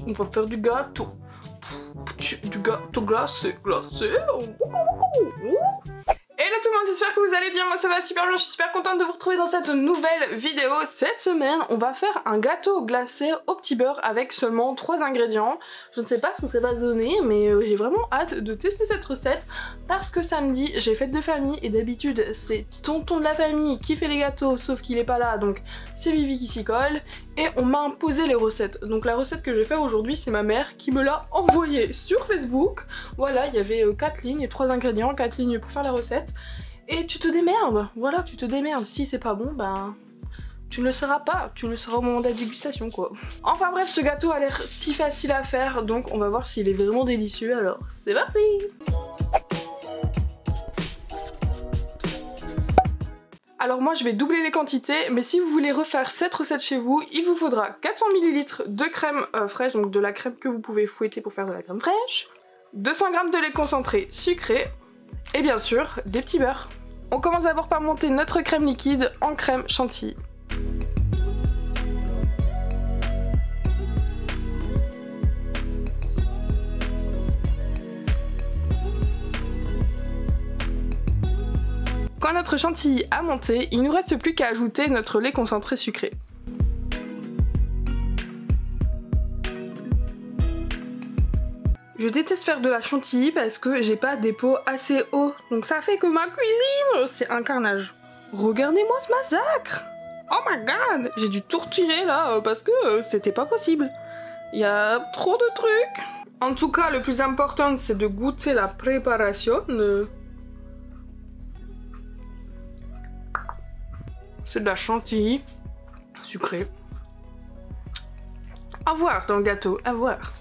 On va faire du gâteau. Du gâteau glacé. Hello tout le monde, j'espère que vous allez bien, moi ça va super bien, je suis super contente de vous retrouver dans cette nouvelle vidéo. Cette semaine, on va faire un gâteau glacé au petit beurre avec seulement 3 ingrédients. Je ne sais pas ce que ça va donner, mais j'ai vraiment hâte de tester cette recette parce que samedi, j'ai fête de famille et d'habitude, c'est tonton de la famille qui fait les gâteaux, sauf qu'il est pas là, donc c'est Vivi qui s'y colle. Et on m'a imposé les recettes. Donc la recette que je vais faire aujourd'hui, c'est ma mère qui me l'a envoyée sur Facebook. Voilà, il y avait 4 lignes et 3 ingrédients, 4 lignes pour faire la recette. Et tu te démerdes, voilà, tu te démerdes. Si c'est pas bon, ben tu ne le sauras pas, tu le sauras au moment de la dégustation quoi. Enfin bref, ce gâteau a l'air si facile à faire, donc on va voir s'il est vraiment délicieux, alors c'est parti! Alors moi je vais doubler les quantités, mais si vous voulez refaire cette recette chez vous, il vous faudra 400 ml de crème fraîche, donc de la crème que vous pouvez fouetter pour faire de la crème fraîche, 200 g de lait concentré sucré, et bien sûr des petits beurres. On commence d'abord par monter notre crème liquide en crème chantilly. Quand notre chantilly a monté, il ne nous reste plus qu'à ajouter notre lait concentré sucré. Je déteste faire de la chantilly parce que j'ai pas des pots assez hauts, donc ça fait que ma cuisine, c'est un carnage. Regardez-moi ce massacre! Oh my god! J'ai dû tout retirer là parce que c'était pas possible. Il y a trop de trucs. En tout cas, le plus important c'est de goûter la préparation. C'est de la chantilly sucrée. À voir dans le gâteau, à voir.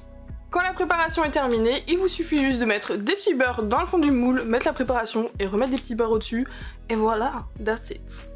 Quand la préparation est terminée, il vous suffit juste de mettre des petits beurres dans le fond du moule, mettre la préparation et remettre des petits beurres au-dessus. Et voilà, that's it.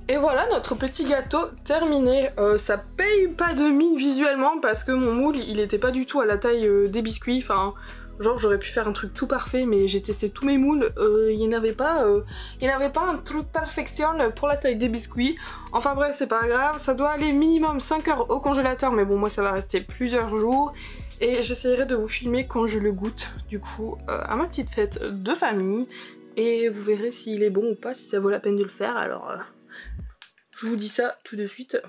Et voilà notre petit gâteau terminé. Ça paye pas de mine visuellement parce que mon moule il était pas du tout à la taille des biscuits. Enfin, genre j'aurais pu faire un truc tout parfait, mais j'ai testé tous mes moules, il n'y avait pas un truc perfection pour la taille des biscuits. Enfin bref, c'est pas grave, ça doit aller minimum 5 heures au congélateur, mais bon moi ça va rester plusieurs jours. Et j'essaierai de vous filmer quand je le goûte, du coup, à ma petite fête de famille. Et vous verrez s'il est bon ou pas, si ça vaut la peine de le faire, alors... je vous dis ça tout de suite.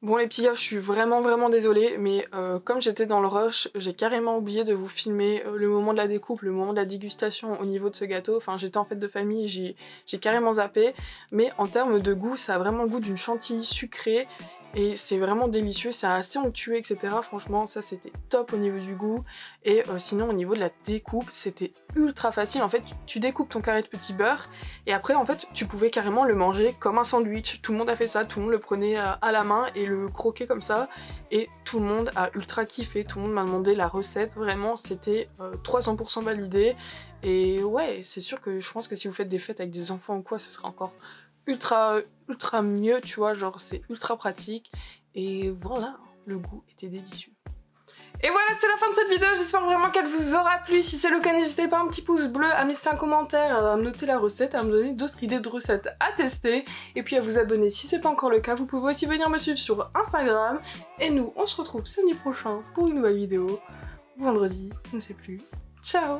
Bon les petits gars, je suis vraiment désolée, mais comme j'étais dans le rush, j'ai carrément oublié de vous filmer le moment de la découpe, le moment de la dégustation au niveau de ce gâteau. Enfin j'étais en fête de famille, j'ai carrément zappé, mais en termes de goût, ça a vraiment le goût d'une chantilly sucrée. Et c'est vraiment délicieux, c'est assez onctueux, etc. Franchement, ça c'était top au niveau du goût. Et sinon, au niveau de la découpe, c'était ultra facile. En fait, tu découpes ton carré de petit beurre et après, en fait, tu pouvais carrément le manger comme un sandwich. Tout le monde a fait ça, tout le monde le prenait à la main et le croquait comme ça. Et tout le monde a ultra kiffé, tout le monde m'a demandé la recette. Vraiment, c'était 300% validé. Et ouais, c'est sûr que je pense que si vous faites des fêtes avec des enfants ou quoi, ce sera encore... ultra mieux, tu vois, genre c'est ultra pratique. Et voilà, le goût était délicieux. Et voilà, c'est la fin de cette vidéo, j'espère vraiment qu'elle vous aura plu. Si c'est le cas, n'hésitez pas, un petit pouce bleu, à me laisser un commentaire, à noter la recette, à me donner d'autres idées de recettes à tester. Et puis à vous abonner si c'est pas encore le cas. Vous pouvez aussi venir me suivre sur Instagram. Et nous, on se retrouve samedi prochain pour une nouvelle vidéo. Vendredi, je ne sais plus. Ciao.